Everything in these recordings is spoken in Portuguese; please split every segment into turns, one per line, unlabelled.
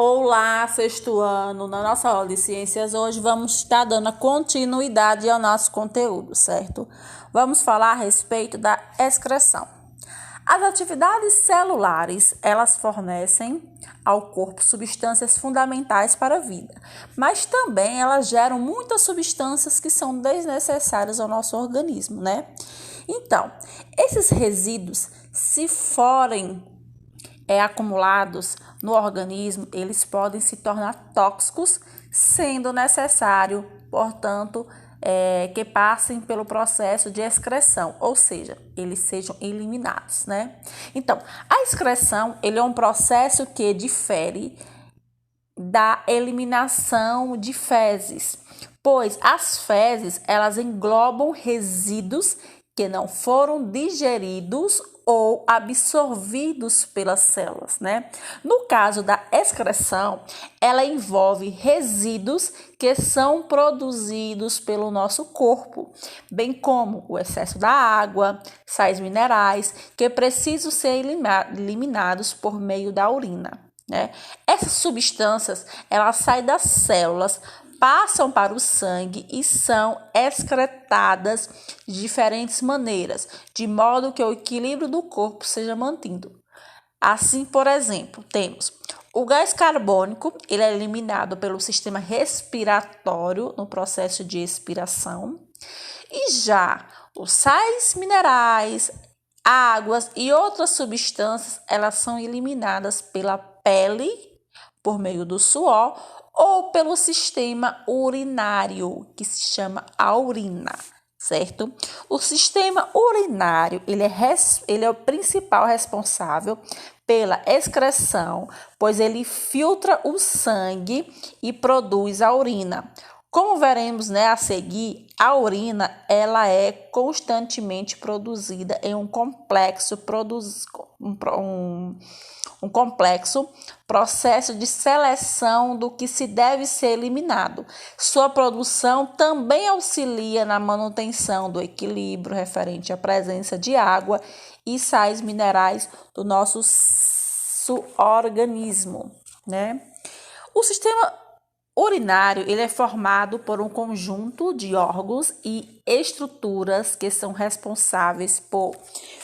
Olá, sexto ano. Na nossa aula de ciências hoje vamos estar dando continuidade ao nosso conteúdo, certo? Vamos falar a respeito da excreção. As atividades celulares, elas fornecem ao corpo substâncias fundamentais para a vida, mas também elas geram muitas substâncias que são desnecessárias ao nosso organismo, né? Então, esses resíduos, se forem acumulados no organismo, eles podem se tornar tóxicos, sendo necessário, portanto, que passem pelo processo de excreção, ou seja, eles sejam eliminados, né? Então, a excreção, ele é um processo que difere da eliminação de fezes, pois as fezes, elas englobam resíduos que não foram digeridos ou absorvidos pelas células, né? No caso da excreção, ela envolve resíduos que são produzidos pelo nosso corpo, bem como o excesso da água, sais minerais, que precisam ser eliminados por meio da urina, né? Essas substâncias, elas saem das células, passam para o sangue e são excretadas de diferentes maneiras, de modo que o equilíbrio do corpo seja mantido. Assim, por exemplo, temos o gás carbônico, ele é eliminado pelo sistema respiratório no processo de expiração, e já os sais minerais, águas e outras substâncias, elas são eliminadas pela pele, por meio do suor, ou pelo sistema urinário, que se chama a urina, certo? O sistema urinário, ele é o principal responsável pela excreção, pois ele filtra o sangue e produz a urina. Como veremos, né, a seguir, a urina, ela é constantemente produzida em um complexo processo de seleção do que se deve ser eliminado. Sua produção também auxilia na manutenção do equilíbrio referente à presença de água e sais minerais do nosso organismo, né? O sistema urinário, ele é formado por um conjunto de órgãos e estruturas que são responsáveis por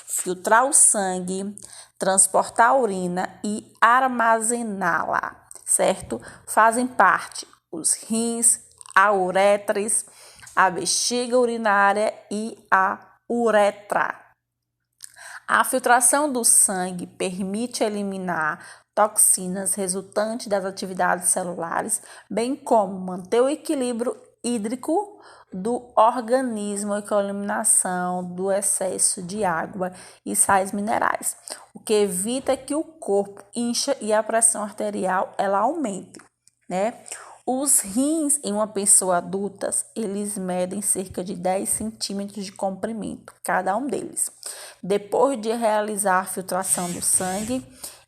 filtrar o sangue, transportar a urina e armazená-la, certo? Fazem parte os rins, a uretres, a bexiga urinária e a uretra. A filtração do sangue permite eliminar toxinas resultantes das atividades celulares, bem como manter o equilíbrio hídrico do organismo com a eliminação do excesso de água e sais minerais, o que evita que o corpo incha e a pressão arterial ela aumente, né? Os rins em uma pessoa adulta, eles medem cerca de 10 centímetros de comprimento, cada um deles. Depois de realizar a filtração do sangue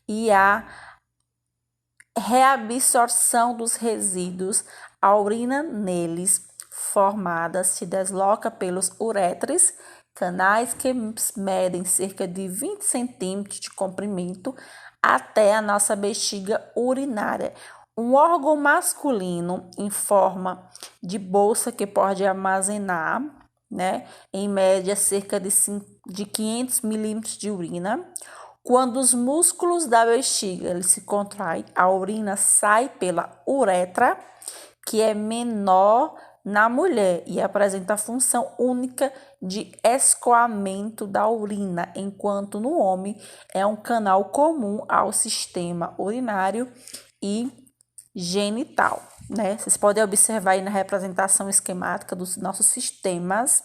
e a reabsorção dos resíduos, a urina neles formada se desloca pelos uretres, canais que medem cerca de 20 centímetros de comprimento, até a nossa bexiga urinária, um órgão masculino em forma de bolsa que pode armazenar, né, em média cerca de 500 milímetros de urina. Quando os músculos da bexiga eles se contraem, a urina sai pela uretra, que é menor na mulher e apresenta a função única de escoamento da urina, enquanto no homem é um canal comum ao sistema urinário e genital, né? Vocês podem observar aí na representação esquemática dos nossos sistemas,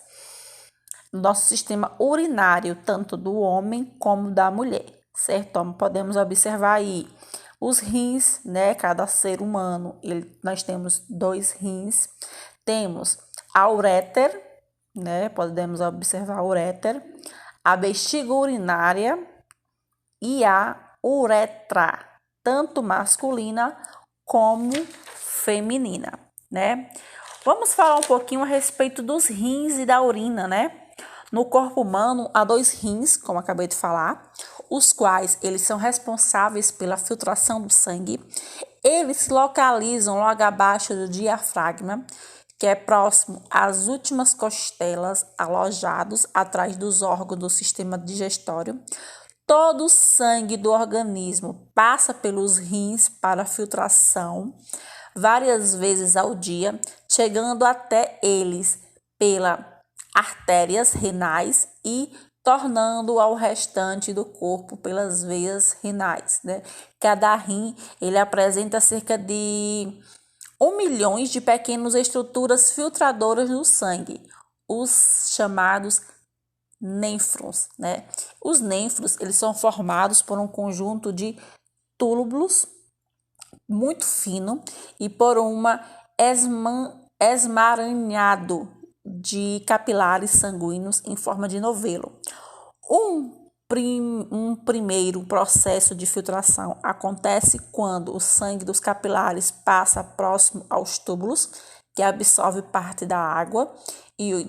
nosso sistema urinário, tanto do homem como da mulher, certo? Então, podemos observar aí os rins, né? Cada ser humano, nós temos 2 rins, temos a ureter, né? Podemos observar a ureter, a bexiga urinária e a uretra, tanto masculina como feminina, né? Vamos falar um pouquinho a respeito dos rins e da urina, né? No corpo humano, há 2 rins, como acabei de falar, os quais eles são responsáveis pela filtração do sangue. Eles se localizam logo abaixo do diafragma, que é próximo às últimas costelas, alojados atrás dos órgãos do sistema digestório. Todo o sangue do organismo passa pelos rins para filtração várias vezes ao dia, chegando até eles pelas artérias renais e tornando ao restante do corpo pelas veias renais, né? Cada rim, ele apresenta cerca de 1 milhão de pequenas estruturas filtradoras no sangue, os chamados nêfrons, né? Os nêfrons, eles são formados por um conjunto de túbulos muito fino e por uma esmaranhado de capilares sanguíneos em forma de novelo. Um primeiro processo de filtração acontece quando o sangue dos capilares passa próximo aos túbulos, que absorve parte da água e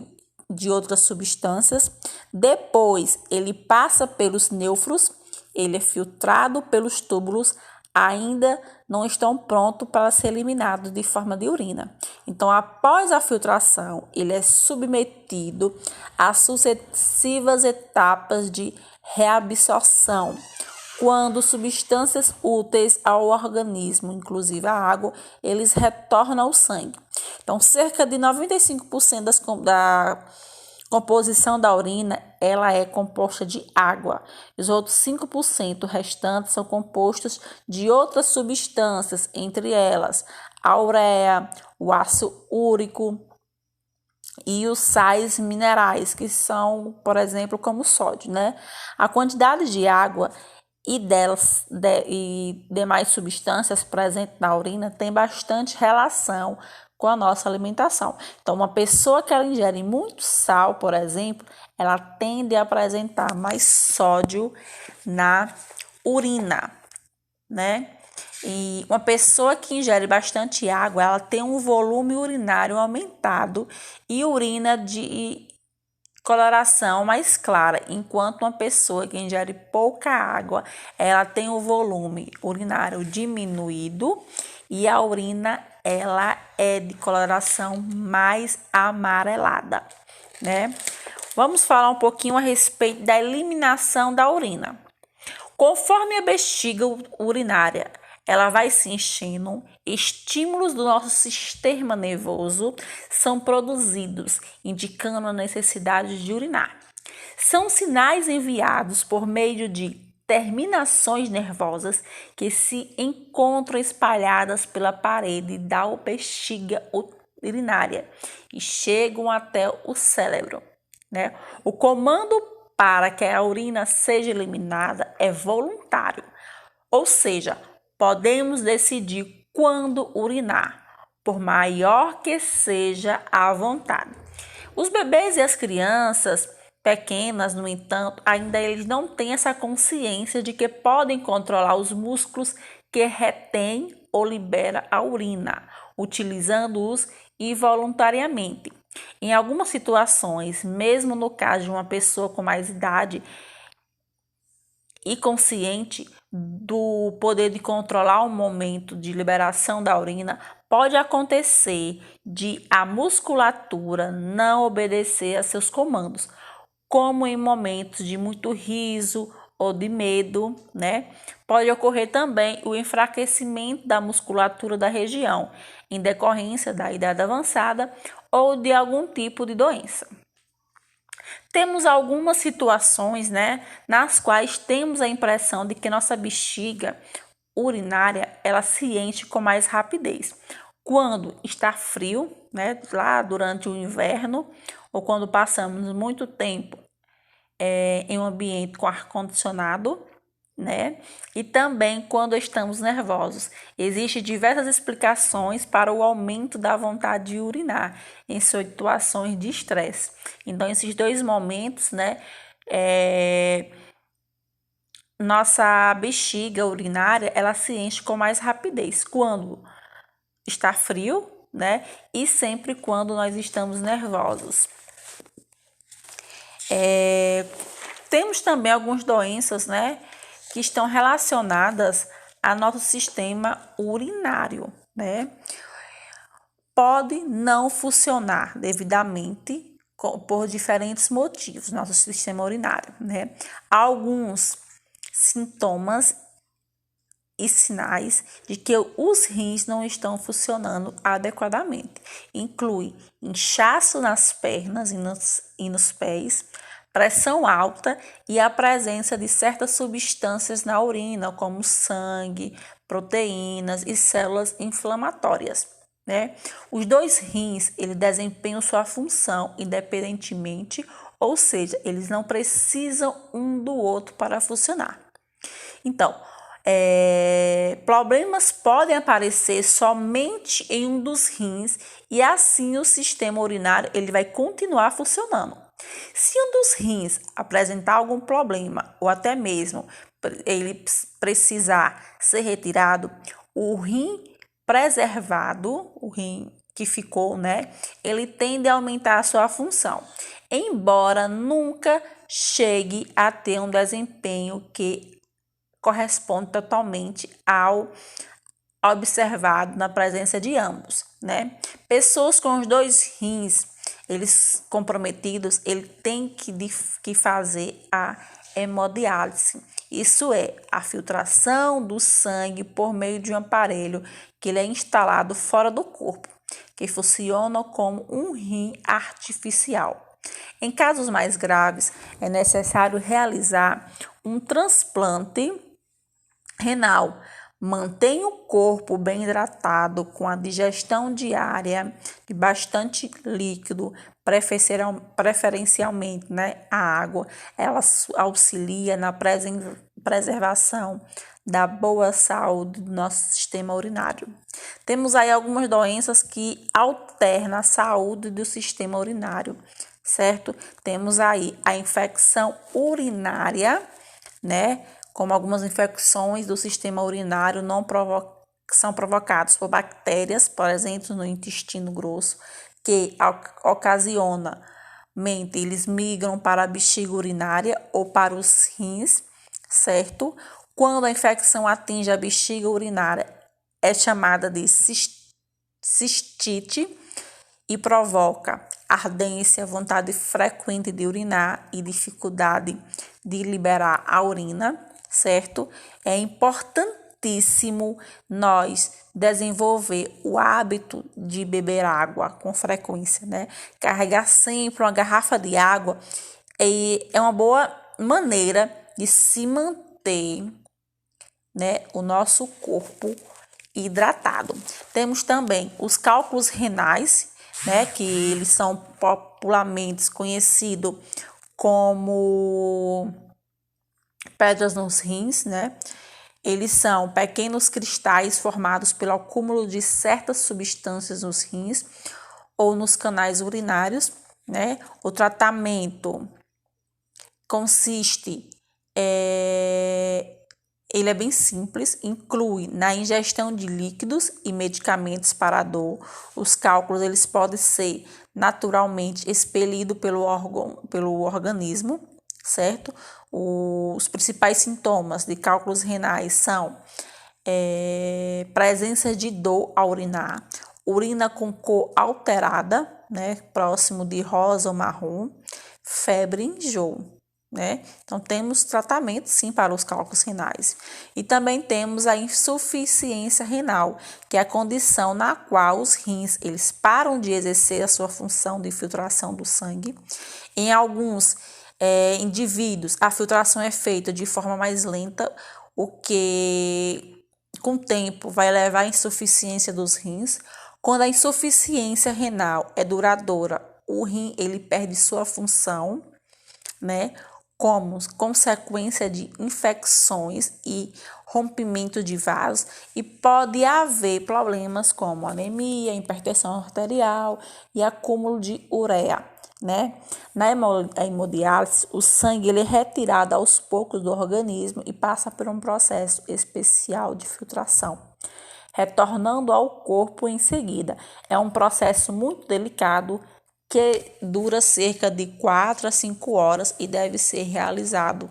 de outras substâncias. Depois, ele passa pelos nêfrons, ele é filtrado pelos túbulos, ainda não estão prontos para ser eliminados de forma de urina. Então, após a filtração, ele é submetido a sucessivas etapas de reabsorção, quando substâncias úteis ao organismo, inclusive a água, eles retornam ao sangue. Então, cerca de 95% da composição da urina, ela é composta de água. Os outros 5% restantes são compostos de outras substâncias, entre elas a ureia, o ácido úrico e os sais minerais, que são, por exemplo, como o sódio, né? A quantidade de água e demais substâncias presentes na urina tem bastante relação com a nossa alimentação. Então, uma pessoa que ela ingere muito sal, por exemplo, ela tende a apresentar mais sódio na urina, né? E uma pessoa que ingere bastante água, ela tem um volume urinário aumentado e urina de coloração mais clara, enquanto uma pessoa que ingere pouca água, ela tem o volume urinário diminuído e a urina, ela é de coloração mais amarelada, né? Vamos falar um pouquinho a respeito da eliminação da urina. Conforme a bexiga urinária ela vai se enchendo, estímulos do nosso sistema nervoso são produzidos, indicando a necessidade de urinar. São sinais enviados por meio de terminações nervosas que se encontram espalhadas pela parede da bexiga urinária e chegam até o cérebro, né? O comando para que a urina seja eliminada é voluntário, ou seja, podemos decidir quando urinar, por maior que seja a vontade. Os bebês e as crianças pequenas, no entanto, ainda eles não têm essa consciência de que podem controlar os músculos que retêm ou liberam a urina, utilizando-os involuntariamente. Em algumas situações, mesmo no caso de uma pessoa com mais idade e consciente do poder de controlar o momento de liberação da urina, pode acontecer de a musculatura não obedecer a seus comandos, como em momentos de muito riso ou de medo, né? Pode ocorrer também o enfraquecimento da musculatura da região, em decorrência da idade avançada ou de algum tipo de doença. Temos algumas situações, né, nas quais temos a impressão de que nossa bexiga urinária, ela se enche com mais rapidez. Quando está frio, né, lá durante o inverno, ou quando passamos muito tempo em um ambiente com ar-condicionado, né? E também quando estamos nervosos. Existem diversas explicações para o aumento da vontade de urinar em situações de estresse. Então, esses dois momentos, né? Nossa bexiga urinária, ela se enche com mais rapidez quando está frio, né? E sempre quando nós estamos nervosos. Temos também algumas doenças, né, que estão relacionadas a nosso sistema urinário, né? Pode não funcionar devidamente por diferentes motivos, nosso sistema urinário, né? Alguns sintomas e sinais de que os rins não estão funcionando adequadamente. Inclui inchaço nas pernas e nos pés, pressão alta e a presença de certas substâncias na urina, como sangue, proteínas e células inflamatórias, né? Os dois rins, eles desempenham sua função independentemente, ou seja, eles não precisam um do outro para funcionar. Então, problemas podem aparecer somente em um dos rins e assim o sistema urinário ele vai continuar funcionando. Se um dos rins apresentar algum problema ou até mesmo ele precisar ser retirado, o rim preservado, o rim que ficou, né, ele tende a aumentar a sua função, embora nunca chegue a ter um desempenho que corresponde totalmente ao observado na presença de ambos, né? Pessoas com os dois rins, eles comprometidos, ele tem que fazer a hemodiálise. Isso é a filtração do sangue por meio de um aparelho que ele é instalado fora do corpo, que funciona como um rim artificial. Em casos mais graves, é necessário realizar um transplante renal. Mantenha o corpo bem hidratado com a digestão diária de bastante líquido, preferencialmente, né, a água. Ela auxilia na preservação da boa saúde do nosso sistema urinário. Temos aí algumas doenças que alternam a saúde do sistema urinário, certo? Temos aí a infecção urinária, né? Como algumas infecções do sistema urinário são provocadas por bactérias, por exemplo, no intestino grosso, que ocasionalmente eles migram para a bexiga urinária ou para os rins, certo? Quando a infecção atinge a bexiga urinária, é chamada de cistite e provoca ardência, vontade frequente de urinar e dificuldade de liberar a urina, certo? É importantíssimo nós desenvolver o hábito de beber água com frequência, né? Carregar sempre uma garrafa de água é uma boa maneira de se manter, né, o nosso corpo hidratado. Temos também os cálculos renais, né, que eles são popularmente conhecidos como pedras nos rins, né? Eles são pequenos cristais formados pelo acúmulo de certas substâncias nos rins ou nos canais urinários, né? O tratamento consiste ele é bem simples, inclui na ingestão de líquidos e medicamentos para a dor. Os cálculos eles podem ser naturalmente expelidos pelo organismo, certo? Os principais sintomas de cálculos renais são presença de dor ao urinar, urina com cor alterada, né, próximo de rosa ou marrom, febre e enjoo. Né? Então, temos tratamento sim para os cálculos renais. E também temos a insuficiência renal, que é a condição na qual os rins eles param de exercer a sua função de filtração do sangue. Em alguns indivíduos, a filtração é feita de forma mais lenta, o que com o tempo vai levar à insuficiência dos rins. Quando a insuficiência renal é duradoura, o rim ele perde sua função, né? Como consequência de infecções e rompimento de vasos, e pode haver problemas como anemia, hipertensão arterial e acúmulo de ureia, né? Na hemodiálise, o sangue ele é retirado aos poucos do organismo e passa por um processo especial de filtração, retornando ao corpo em seguida. É um processo muito delicado que dura cerca de 4 a 5 horas e deve ser realizado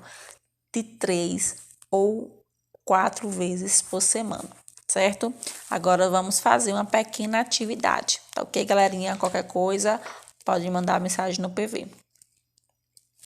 de 3 ou 4 vezes por semana, certo? Agora vamos fazer uma pequena atividade, tá ok, galerinha? Qualquer coisa, pode mandar mensagem no PV.